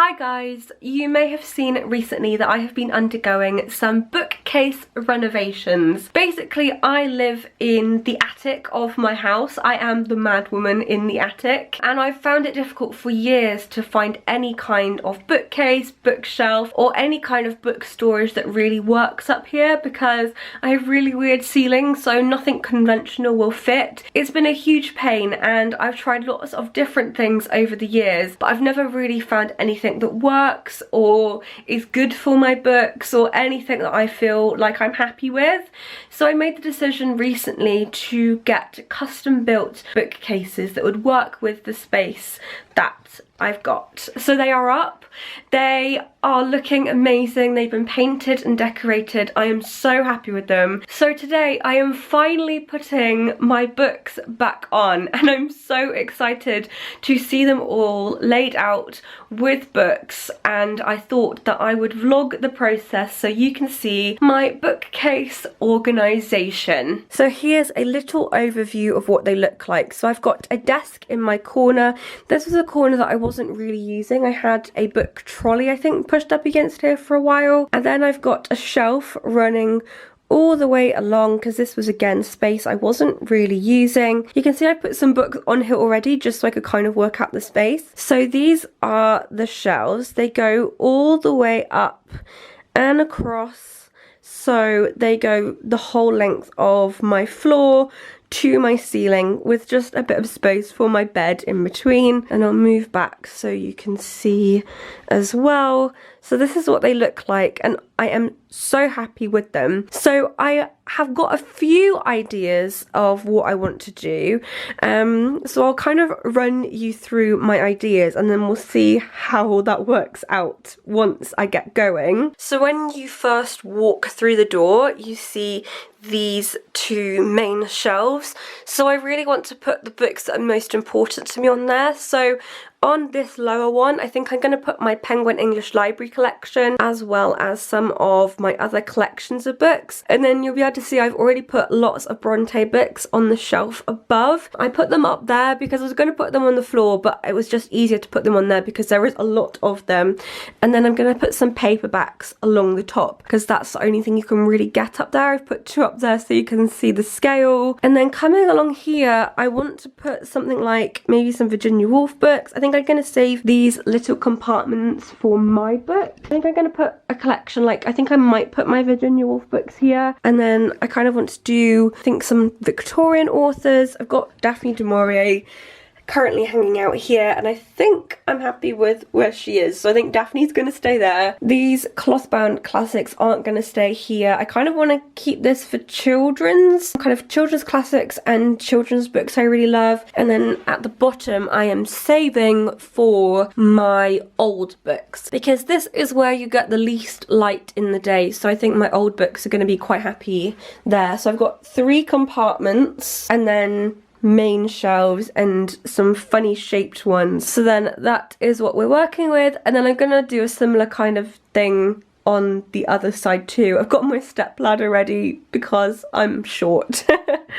Hi guys, you may have seen recently that I have been undergoing some bookcase renovations. Basically, I live in the attic of my house. I am the mad woman in the attic, and I've found it difficult for years to find any kind of bookcase, bookshelf, or any kind of book storage that really works up here because I have really weird ceilings, so nothing conventional will fit. It's been a huge pain, and I've tried lots of different things over the years, but I've never really found anything that works or is good for my books or anything that I feel like I'm happy with. So I made the decision recently to get custom built bookcases that would work with the space that I've got. So they are up. They are looking amazing. They've been painted and decorated. I am so happy with them. So today I am finally putting my books back on, and I'm so excited to see them all laid out with books, and I thought that I would vlog the process so you can see my bookcase organisation. So here's a little overview of what they look like. So I've got a desk in my corner. This was a corner that I wasn't really using. I had a book trolley, I think, pushed up against here for a while, and then I've got a shelf running all the way along because this was again space I wasn't really using. You can see I put some books on here already just so I could kind of work out the space. So these are the shelves. They go all the way up and across, so they go the whole length of my floor to my ceiling with just a bit of space for my bed in between. And I'll move back so you can see as well. So this is what they look like, and I am so happy with them. So I have got a few ideas of what I want to do. So I'll kind of run you through my ideas and then we'll see how that works out once I get going. So when you first walk through the door, you see these two main shelves. So I really want to put the books that are most important to me on there. So on this lower one, I think I'm going to put my Penguin English Library collection as well as some of my other collections of books. And then you'll be able to see I've already put lots of Bronte books on the shelf above. I put them up there because I was going to put them on the floor, but it was just easier to put them on there because there is a lot of them. And then I'm going to put some paperbacks along the top because that's the only thing you can really get up there. I've put two up there so you can see the scale. And then coming along here, I want to put something like maybe some Virginia Woolf books. I think I'm going to save these little compartments for my book. I think I'm going to put a collection, like I think I might put my Virginia Woolf books here, and then I kind of want to do, I think, some Victorian authors. I've got Daphne du Maurier currently hanging out here, and I think I'm happy with where she is, so I think Daphne's going to stay there. These cloth-bound classics aren't going to stay here. I kind of want to keep this for children's classics and children's books I really love, and then at the bottom I am saving for my old books because this is where you get the least light in the day, so I think my old books are going to be quite happy there. So I've got 3 compartments and then main shelves and some funny shaped ones. So then that is what we're working with, and then I'm gonna do a similar kind of thing on the other side too. I've got my step ladder ready because I'm short.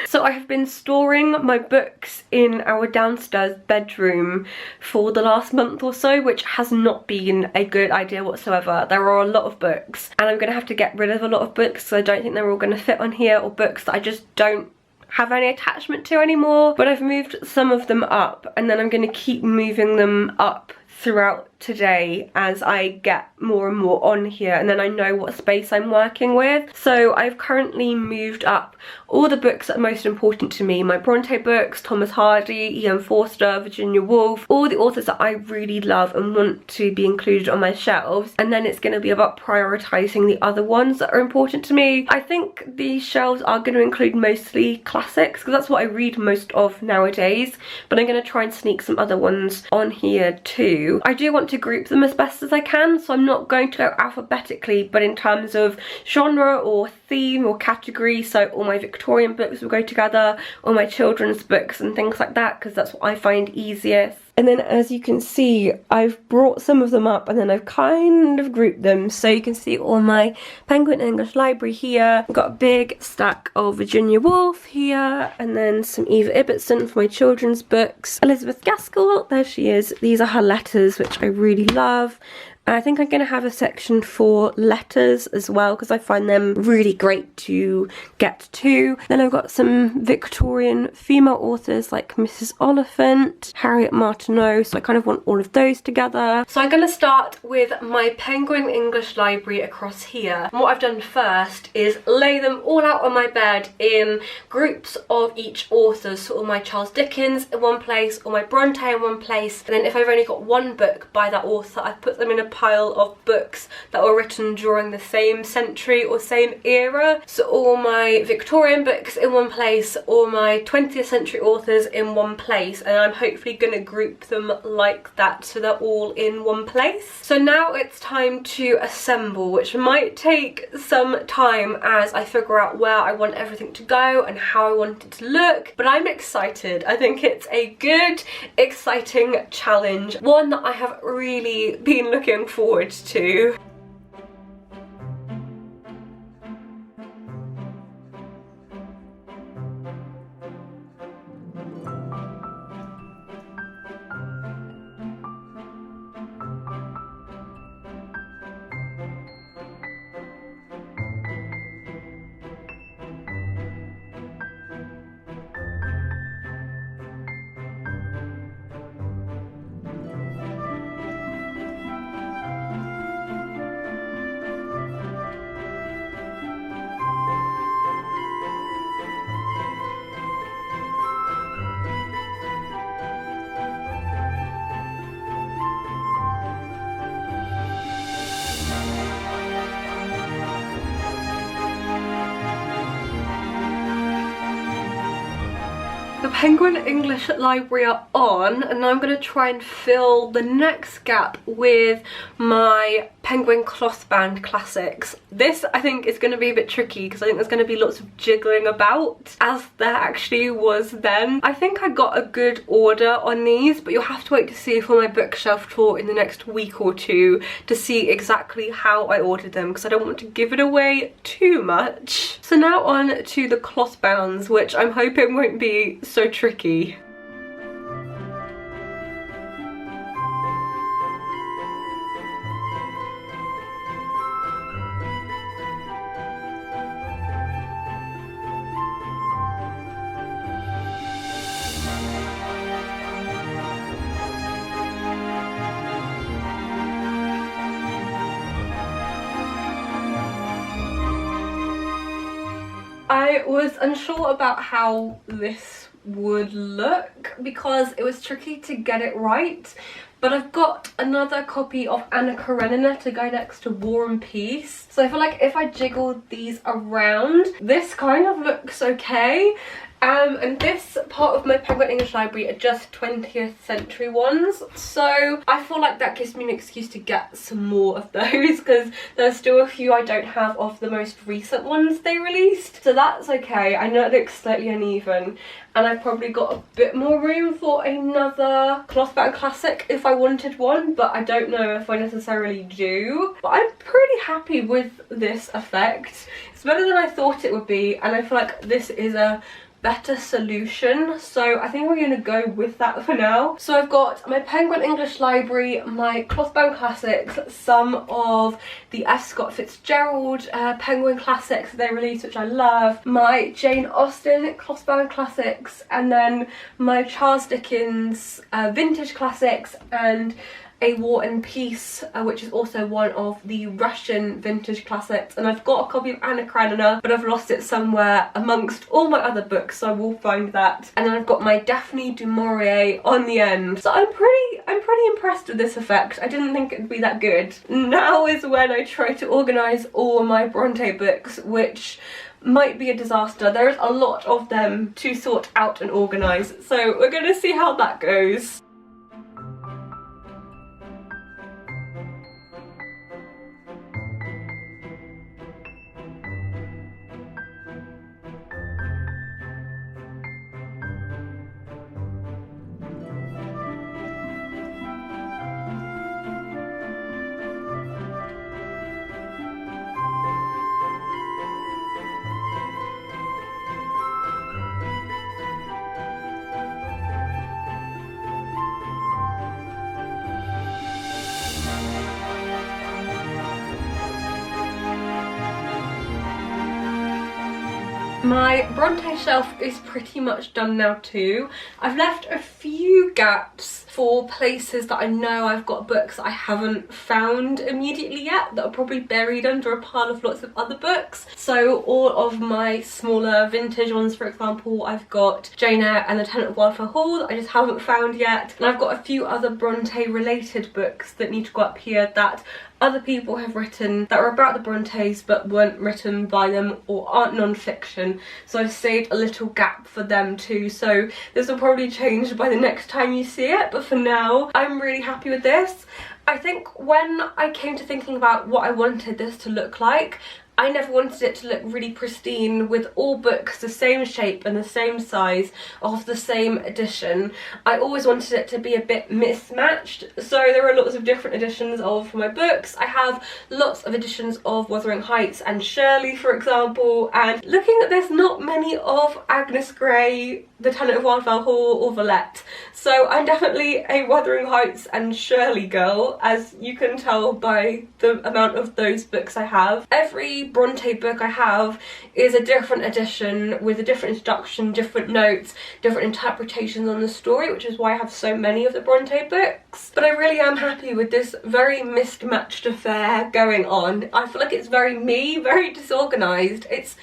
So I have been storing my books in our downstairs bedroom for the last month or so, which has not been a good idea whatsoever. There are a lot of books, and I'm gonna have to get rid of a lot of books, so I don't think they're all gonna fit on here, or books that I just don't have any attachment to anymore. But I've moved some of them up, and then I'm going to keep moving them up throughout today as I get more and more on here, and then I know what space I'm working with. So I've currently moved up all the books that are most important to me, my Bronte books, Thomas Hardy, E.M. Forster, Virginia Woolf, all the authors that I really love and want to be included on my shelves, and then it's going to be about prioritising the other ones that are important to me. I think these shelves are going to include mostly classics because that's what I read most of nowadays, but I'm going to try and sneak some other ones on here too. I do want to group them as best as I can, so I'm not going to go alphabetically, but in terms of genre or theme or category. So all my Victorian books will go together, all my children's books and things like that, because that's what I find easiest. And then as you can see, I've brought some of them up and then I've kind of grouped them. So you can see all my Penguin English Library here. I've got a big stack of Virginia Woolf here, and then some Eva Ibbotson for my children's books. Elizabeth Gaskell, there she is. These are her letters, which I really love. I think I'm going to have a section for letters as well because I find them really great to get to. Then I've got some Victorian female authors like Mrs. Oliphant, Harriet Martineau, so I kind of want all of those together. So I'm going to start with my Penguin English Library across here. And what I've done first is lay them all out on my bed in groups of each author. So all my Charles Dickens in one place, all my Bronte in one place, and then if I've only got one book by that author, I've put them in a pile of books that were written during the same century or same era. So all my Victorian books in one place, all my 20th century authors in one place, and I'm hopefully going to group them like that so they're all in one place. So now it's time to assemble, which might take some time as I figure out where I want everything to go and how I want it to look, but I'm excited. I think it's a good, exciting challenge, one that I have really been looking forward to. The Penguin English Library are on, and I'm going to try and fill the next gap with my Penguin Clothband classics. This I think is going to be a bit tricky because I think there's going to be lots of jiggling about, as there actually was then. I think I got a good order on these, but you'll have to wait to see for my bookshelf tour in the next week or two to see exactly how I ordered them, because I don't want to give it away too much. So now on to the clothbounds, which I'm hoping won't be so tricky. I was unsure about how this would look because it was tricky to get it right, but I've got another copy of Anna Karenina to go next to War and Peace, so I feel like if I jiggle these around, this kind of looks okay. And this part of my Penguin English Library are just 20th century ones, so I feel like that gives me an excuse to get some more of those because there's still a few I don't have of the most recent ones they released, so that's okay. I know it looks slightly uneven, and I've probably got a bit more room for another clothbound classic if I wanted one, but I don't know if I necessarily do. But I'm pretty happy with this effect. It's better than I thought it would be, and I feel like this is a better solution, so I think we're going to go with that for now. So I've got my Penguin English Library, my clothbound classics, some of the F. Scott Fitzgerald Penguin classics they released, which I love, my Jane Austen clothbound classics, and then my Charles Dickens vintage classics, and A War and Peace, which is also one of the Russian vintage classics. And I've got a copy of Anna Karenina, but I've lost it somewhere amongst all my other books, so I will find that. And then I've got my Daphne du Maurier on the end. So I'm pretty impressed with this effect. I didn't think it'd be that good. Now is when I try to organise all my Bronte books, which might be a disaster. There is a lot of them to sort out and organise, so we're gonna see how that goes. My Bronte shelf is pretty much done now too. I've left a few gaps for places that I know I've got books that I haven't found immediately yet that are probably buried under a pile of lots of other books. So all of my smaller vintage ones, for example, I've got Jane Eyre and the Tenant of Wildflower Hall that I just haven't found yet. And I've got a few other Bronte related books that need to go up here that other people have written that are about the Brontes but weren't written by them or aren't non-fiction, so I've saved a little gap for them too. So this will probably change by the next time you see it, but for now I'm really happy with this. I think when I came to thinking about what I wanted this to look like, I never wanted it to look really pristine with all books the same shape and the same size of the same edition. I always wanted it to be a bit mismatched, so there are lots of different editions of my books. I have lots of editions of Wuthering Heights and Shirley, for example, and looking at this, not many of Agnes Grey, The Tenant of Wildflower Hall or Villette. So I'm definitely a Wuthering Heights and Shirley girl, as you can tell by the amount of those books I have. Every Bronte book I have is a different edition with a different introduction, different notes, different interpretations on the story, which is why I have so many of the Bronte books. But I really am happy with this very mismatched affair going on. I feel like it's very me, very disorganised. It's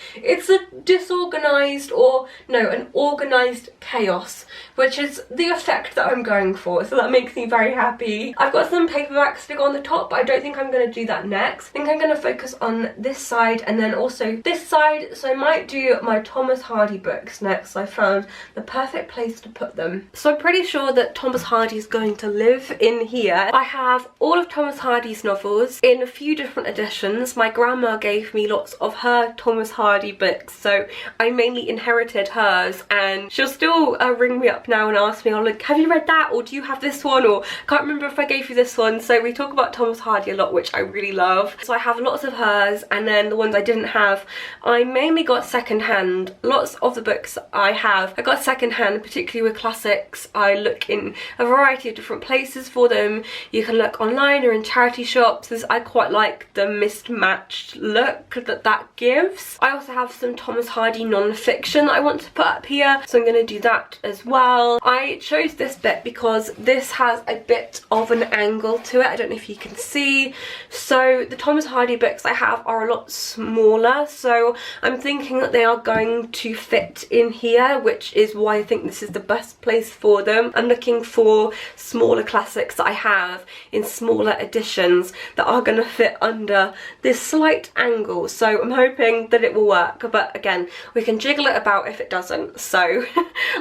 a disorganised, or no, an organised chaos, which is the effect that I'm going for, so that makes me very happy. I've got some paperbacks to go on the top, but I don't think I'm going to do that next. I think I'm going to focus on this side and then also this side, so I might do my Thomas Hardy books next. I found the perfect place to put them. So I'm pretty sure that Thomas Hardy is going to live in here. I have all of Thomas Hardy's novels in a few different editions. My grandma gave me lots of her Thomas Hardy books, so I mainly inherited hers, and she'll still ring me up now and ask me, oh look, have you read that, or do you have this one, or can't remember if I gave you this one. So we talk about Thomas Hardy a lot, which I really love. So I have lots of hers, and then the ones I didn't have I mainly got secondhand. Lots of the books I have I got secondhand, particularly with classics. I look in a variety of different places for them. You can look online or in charity shops. I quite like the mismatched look that gives. I also have some Thomas Hardy non-fiction that I want to put up here, so I'm going to do that as well. I chose this bit because this has a bit of an angle to it. I don't know if you can see. So the Thomas Hardy books I have are a lot smaller, so I'm thinking that they are going to fit in here, which is why I think this is the best place for them. I'm looking for smaller classics that I have in smaller editions that are going to fit under this slight angle, so I'm hoping that it will work, but again, we can jiggle it about if it doesn't, so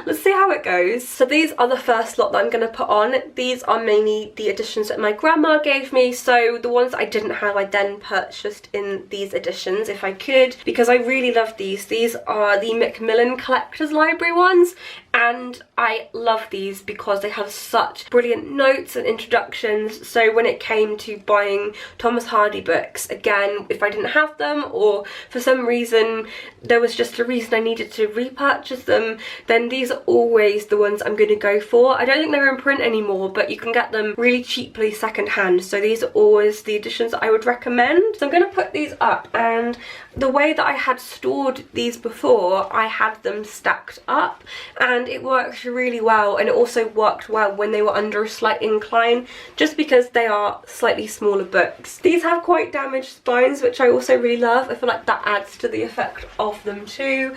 let's see how it goes. So these are the first lot that I'm going to put on. These are mainly the editions that my grandma gave me, so the ones I didn't have I then purchased in these editions if I could, because I really love these. These are the Macmillan Collectors Library ones, and I love these because they have such brilliant notes and introductions. So when it came to buying Thomas Hardy books, again, if I didn't have them or for some reason there was just a reason I needed to repurchase them, then these are always the ones I'm going to go for. I don't think they're in print anymore, but you can get them really cheaply secondhand, so these are always the editions that I would recommend. So I'm going to put these up, and the way that I had stored these before, I had them stacked up, and it worked really well, and it also worked well when they were under a slight incline, just because they are slightly smaller books. These have quite damaged spines, which I also really love. I feel like that adds to the effect of them too.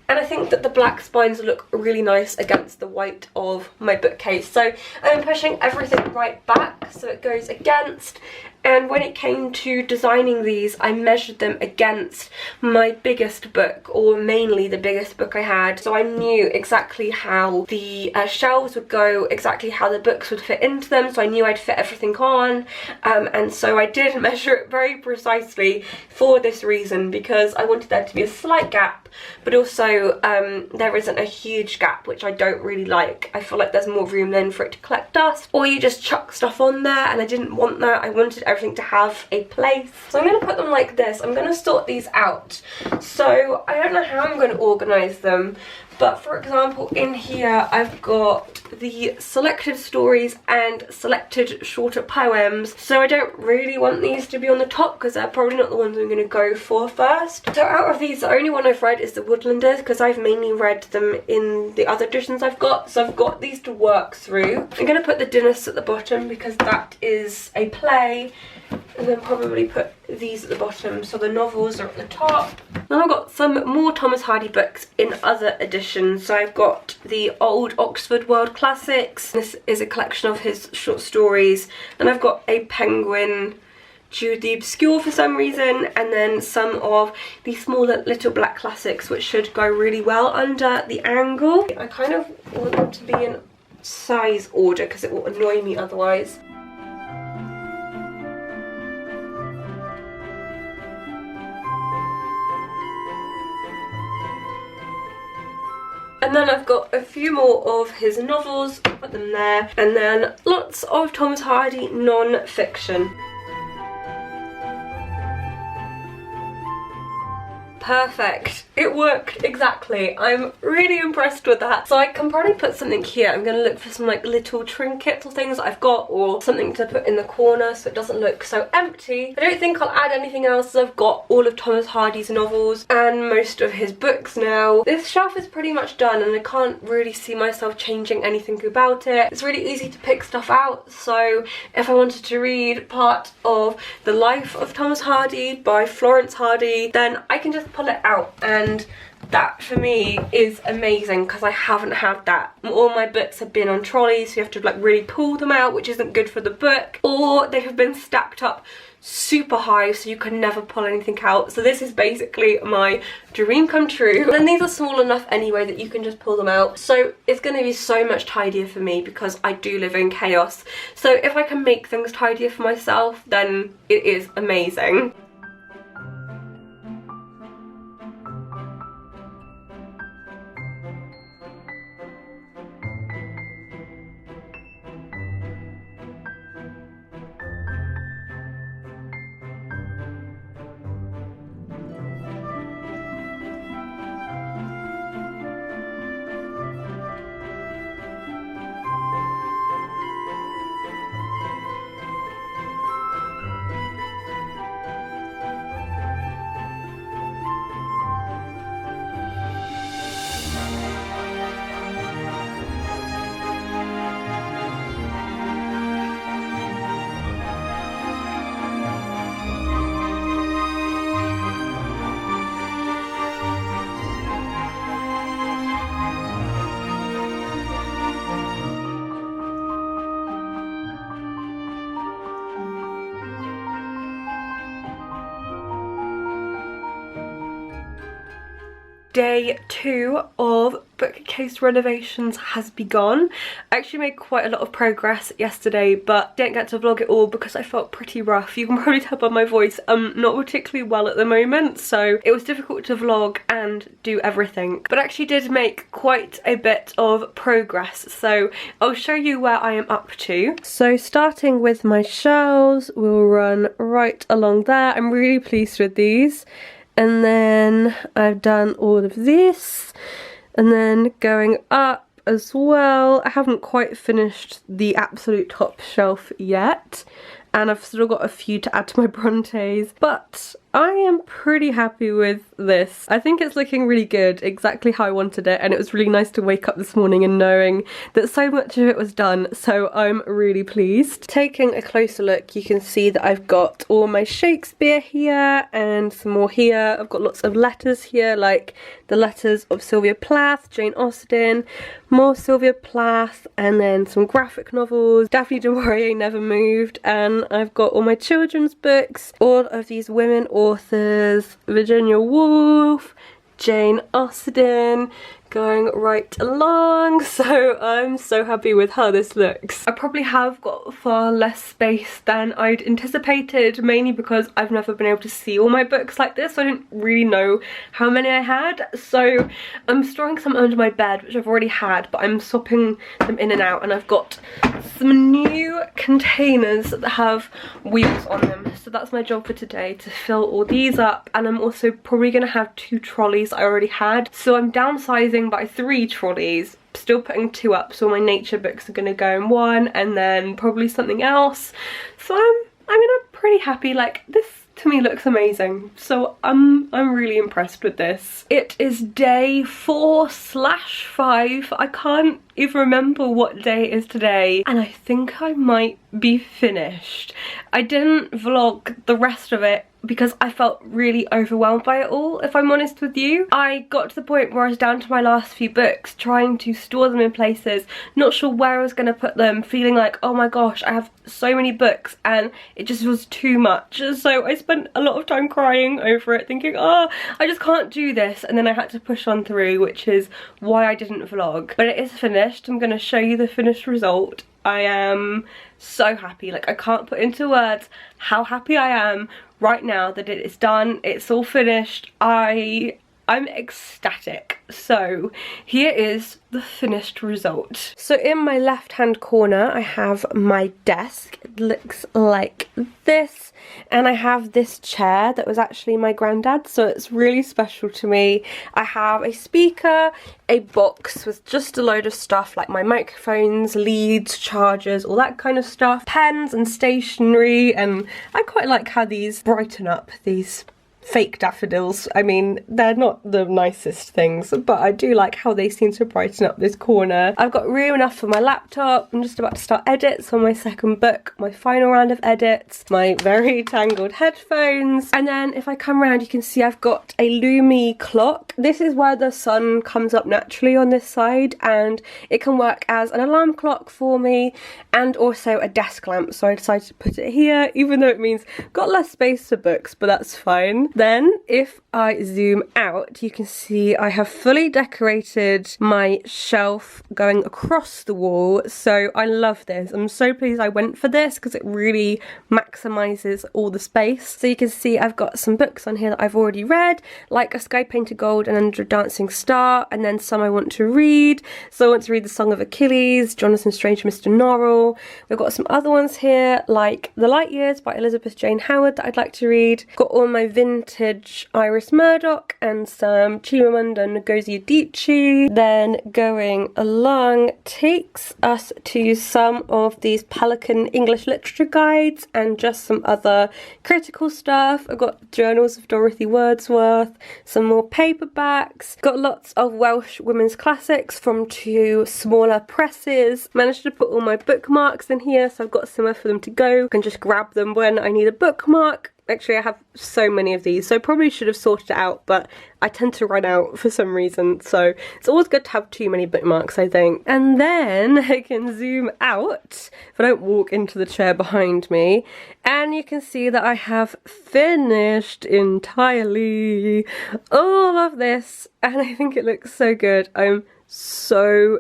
And I think that the black spines look really nice against the white of my bookcase. So I'm pushing everything right back so it goes against. And when it came to designing these, I measured them against my biggest book, or mainly the biggest book I had. So I knew exactly how the shelves would go, exactly how the books would fit into them. So I knew I'd fit everything on. And so I did measure it very precisely for this reason, because I wanted there to be a slight gap, but also there isn't a huge gap, which I don't really like. I feel like there's more room then for it to collect dust, or you just chuck stuff on there, and I didn't want that. I wanted everything to have a place. So I'm going to put them like this. I'm going to sort these out. So I don't know how I'm going to organise them, But for example, in here I've got the selected stories and selected shorter poems. So I don't really want these to be on the top because they're probably not the ones I'm going to go for first. So out of these, the only one I've read is the Woodlanders because I've mainly read them in the other editions I've got. So I've got these to work through. I'm going to put the Dinners at the bottom because that is a play, and then probably put these at the bottom, so the novels are at the top. Then I've got some more Thomas Hardy books in other editions. So I've got the Old Oxford World Classics. This is a collection of his short stories, and I've got a Penguin Jude the Obscure for some reason, and then some of the smaller Little Black Classics, which should go really well under the angle. I kind of want them to be in size order because it will annoy me otherwise. And then I've got a few more of his novels, put them there, and then lots of Thomas Hardy non-fiction. Perfect. It worked exactly. I'm really impressed with that. So I can probably put something here. I'm going to look for some like little trinkets or things that I've got, or something to put in the corner so it doesn't look so empty. I don't think I'll add anything else. I've got all of Thomas Hardy's novels and most of his books now. This shelf is pretty much done and I can't really see myself changing anything about it. It's really easy to pick stuff out. So if I wanted to read part of The Life of Thomas Hardy by Florence Hardy, then I can just pull it out, and that for me is amazing because I haven't had that. All my books have been on trolleys, so you have to like really pull them out, which isn't good for the book, or they have been stacked up super high so you can never pull anything out. So this is basically my dream come true. And these are small enough anyway that you can just pull them out, so it's going to be so much tidier for me because I do live in chaos. So if I can make things tidier for myself, then it is amazing. Day 2 of bookcase renovations has begun. I actually made quite a lot of progress yesterday, but didn't get to vlog it all because I felt pretty rough. You can probably tell by my voice I'm not particularly well at the moment, so it was difficult to vlog and do everything. But I actually did make quite a bit of progress, so I'll show you where I am up to. So starting with my shelves, we'll run right along there. I'm really pleased with these. And then I've done all of this, and then going up as well. I haven't quite finished the absolute top shelf yet, and I've still got a few to add to my Brontes, but I am pretty happy with this. I think it's looking really good, exactly how I wanted it, and it was really nice to wake up this morning and knowing that so much of it was done, so I'm really pleased. Taking a closer look, you can see that I've got all my Shakespeare here and some more here. I've got lots of letters here, like the letters of Sylvia Plath, Jane Austen, more Sylvia Plath, and then some graphic novels. Daphne du Maurier never moved, and I've got all my children's books, all of these women authors, Virginia Woolf, Jane Austen, going right along. So I'm so happy with how this looks. I probably have got far less space than I'd anticipated, mainly because I've never been able to see all my books like this. So I didn't really know how many I had, so I'm storing some under my bed, which I've already had, but I'm swapping them in and out, and I've got some new containers that have wheels on them. So that's my job for today, to fill all these up. And I'm also probably going to have 2 trolleys I already had, so I'm downsizing going by 3 trolleys, still putting 2 up, so my nature books are gonna go in one, and then probably something else. So I'm pretty happy. Like, this to me looks amazing, so I'm really impressed with this. It is day 4/5. I can't even remember what day it is today, and I think I might be finished. I didn't vlog the rest of it because I felt really overwhelmed by it all, if I'm honest with you. I got to the point where I was down to my last few books, trying to store them in places, not sure where I was going to put them, feeling like, oh my gosh, I have so many books, and it just was too much. So I spent a lot of time crying over it, thinking, oh, I just can't do this, and then I had to push on through, which is why I didn't vlog. But it is finished. I'm going to show you the finished result. I am so happy. Like, I can't put into words how happy I am right now that it is done. It's all finished. I'm ecstatic. So here is the finished result. So in my left hand corner I have my desk. It looks like this, and I have this chair that was actually my granddad's, so it's really special to me. I have a speaker, a box with just a load of stuff like my microphones, leads, chargers, all that kind of stuff, pens and stationery, and I quite like how these brighten up these fake daffodils. I mean, they're not the nicest things, but I do like how they seem to brighten up this corner. I've got room enough for my laptop. I'm just about to start edits on my second book, my final round of edits, my very tangled headphones, and then if I come around you can see I've got a Lumi clock. This is where the sun comes up naturally on this side, and it can work as an alarm clock for me and also a desk lamp, so I decided to put it here, even though it means I've got less space for books, but that's fine. Then if I zoom out you can see I have fully decorated my shelf going across the wall, so I love this. I'm so pleased I went for this because it really maximizes all the space. So you can see I've got some books on here that I've already read, like A Sky Painted Gold and Under a Dancing Star, and then some I want to read. So I want to read The Song of Achilles, Jonathan Strange, Mr. Norrell. We've got some other ones here like The Light Years by Elizabeth Jane Howard that I'd like to read. Got all my vintage Iris Murdoch and some Chimamanda Ngozi Adichie. Then going along takes us to some of these Pelican English literature guides and just some other critical stuff. I've got journals of Dorothy Wordsworth, some more paperbacks, got lots of Welsh women's classics from 2 smaller presses. Managed to put all my bookmarks in here, so I've got somewhere for them to go. I can just grab them when I need a bookmark. Actually, I have so many of these, so I probably should have sorted it out, but I tend to run out for some reason, so it's always good to have too many bookmarks, I think. And then I can zoom out if I don't walk into the chair behind me, and you can see that I have finished entirely all of this, and I think it looks so good. I'm so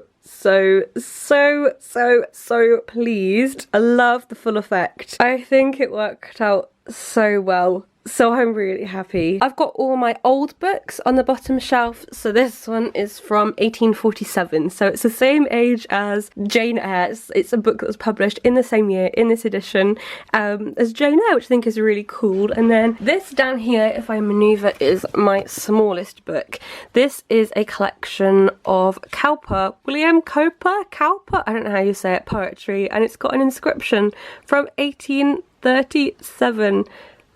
pleased. I love the full effect. I think it worked out so well, so I'm really happy. I've got all my old books on the bottom shelf. So this one is from 1847, so it's the same age as Jane Eyre. It's a book that was published in the same year in this edition as Jane Eyre, which I think is really cool. And then this down here, if I maneuver, is my smallest book. This is a collection of William Cowper, I don't know how you say it, poetry, and it's got an inscription from 1837,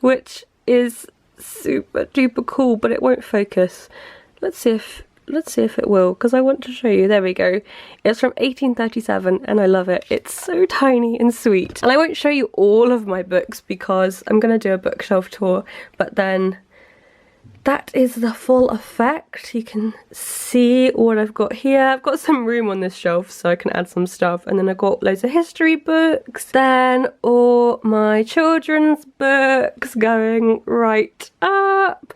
which is super duper cool, but it won't focus. Let's see if it will, because I want to show you. There we go. It's from 1837 and I love it. It's so tiny and sweet. And I won't show you all of my books because I'm going to do a bookshelf tour, but then that is the full effect. You can see what I've got here. I've got some room on this shelf so I can add some stuff, and then I've got loads of history books, then all my children's books going right up.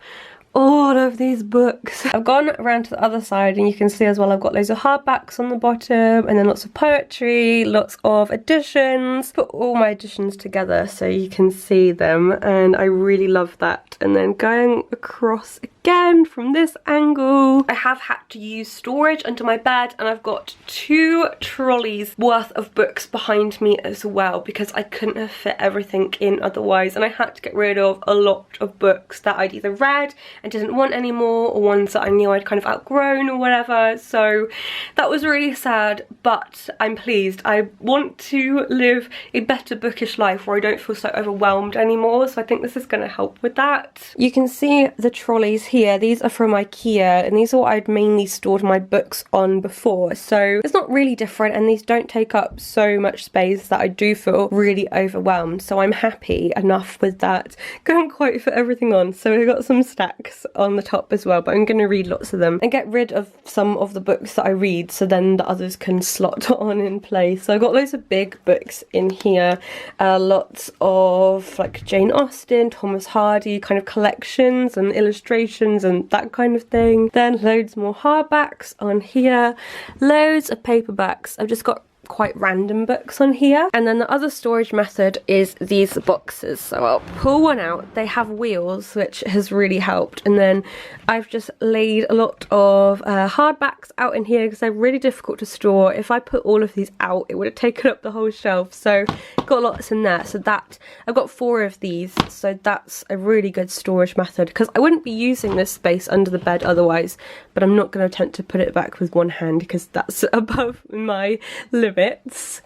All of these books. I've gone around to the other side and you can see as well I've got loads of hardbacks on the bottom, and then lots of poetry, lots of editions. Put all my editions together so you can see them, and I really love that. And then going across again from this angle, I have had to use storage under my bed, and I've got 2 trolleys worth of books behind me as well because I couldn't have fit everything in otherwise, and I had to get rid of a lot of books that I'd either read and didn't want anymore, or ones that I knew I'd kind of outgrown or whatever. So that was really sad, but I'm pleased. I want to live a better bookish life where I don't feel so overwhelmed anymore, so I think this is going to help with that. You can see the trolleys here. These are from IKEA, and these are what I'd mainly stored my books on before, so it's not really different, and these don't take up so much space that I do feel really overwhelmed, so I'm happy enough with that. Couldn't quite fit everything on, so we've got some stacks on the top as well, but I'm going to read lots of them and get rid of some of the books that I read so then the others can slot on in place. So I've got loads of big books in here, lots of like Jane Austen, Thomas Hardy kind of collections and illustrations and that kind of thing. Then loads more hardbacks on here, loads of paperbacks. I've just got quite random books on here. And then the other storage method is these boxes. So I'll pull one out. They have wheels, which has really helped. And then I've just laid a lot of hardbacks out in here because they're really difficult to store. If I put all of these out, it would have taken up the whole shelf. So got lots in there. So that, I've got 4 of these. So that's a really good storage method because I wouldn't be using this space under the bed otherwise, but I'm not going to attempt to put it back with one hand because that's above my limit.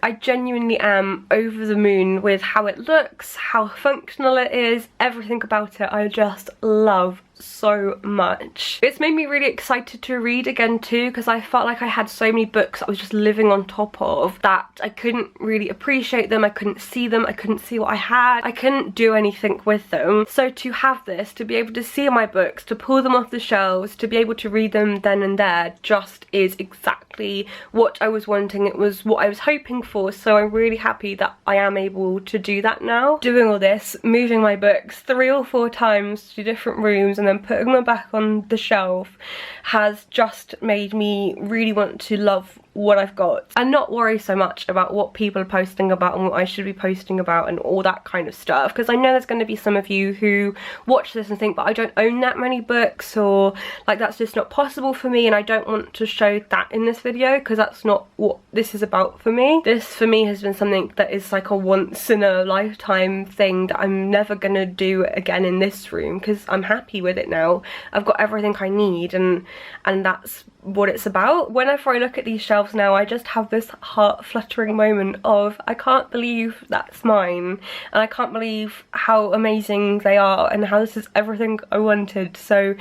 I genuinely am over the moon with how it looks, how functional it is, everything about it I just love so much. It's made me really excited to read again too, because I felt like I had so many books I was just living on top of that I couldn't really appreciate them, I couldn't see them, I couldn't see what I had, I couldn't do anything with them. So to have this, to be able to see my books, to pull them off the shelves, to be able to read them then and there just is exactly what I was wanting. It was what I was hoping for, so I'm really happy that I am able to do that now. Doing all this, moving my books 3 or 4 times to different rooms and then putting them back on the shelf has just made me really want to love what I've got and not worry so much about what people are posting about and what I should be posting about and all that kind of stuff, because I know there's going to be some of you who watch this and think, but I don't own that many books, or like that's just not possible for me, and I don't want to show that in this video because that's not what this is about for me. This for me has been something that is like a once in a lifetime thing that I'm never gonna do again in this room because I'm happy with it now. I've got everything I need, and that's what it's about. Whenever I look at these shelves now, I just have this heart fluttering moment of I can't believe that's mine, and I can't believe how amazing they are and how this is everything I wanted. So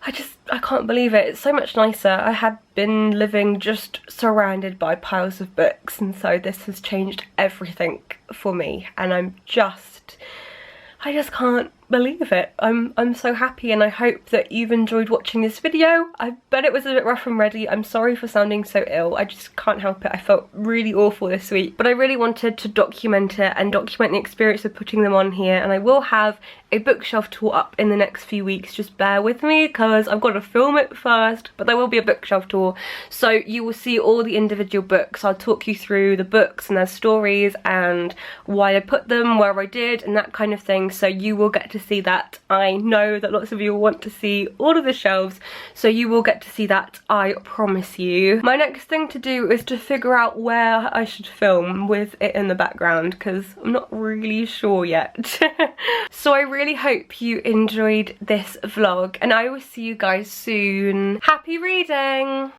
I can't believe it. It's so much nicer. I had been living just surrounded by piles of books, and so this has changed everything for me, and I just can't believe it. I'm so happy, and I hope that you've enjoyed watching this video. I bet it was a bit rough and ready. I'm sorry for sounding so ill. I just can't help it. I felt really awful this week, but I really wanted to document it and document the experience of putting them on here, and I will have a bookshelf tour up in the next few weeks. Just bear with me because I've got to film it first, but there will be a bookshelf tour, so you will see all the individual books. I'll talk you through the books and their stories and why I put them where I did and that kind of thing, so you will get to see that. I know that lots of you will want to see all of the shelves, so you will get to see that, I promise you. My next thing to do is to figure out where I should film with it in the background because I'm not really sure yet. So I really hope you enjoyed this vlog, and I will see you guys soon. Happy reading!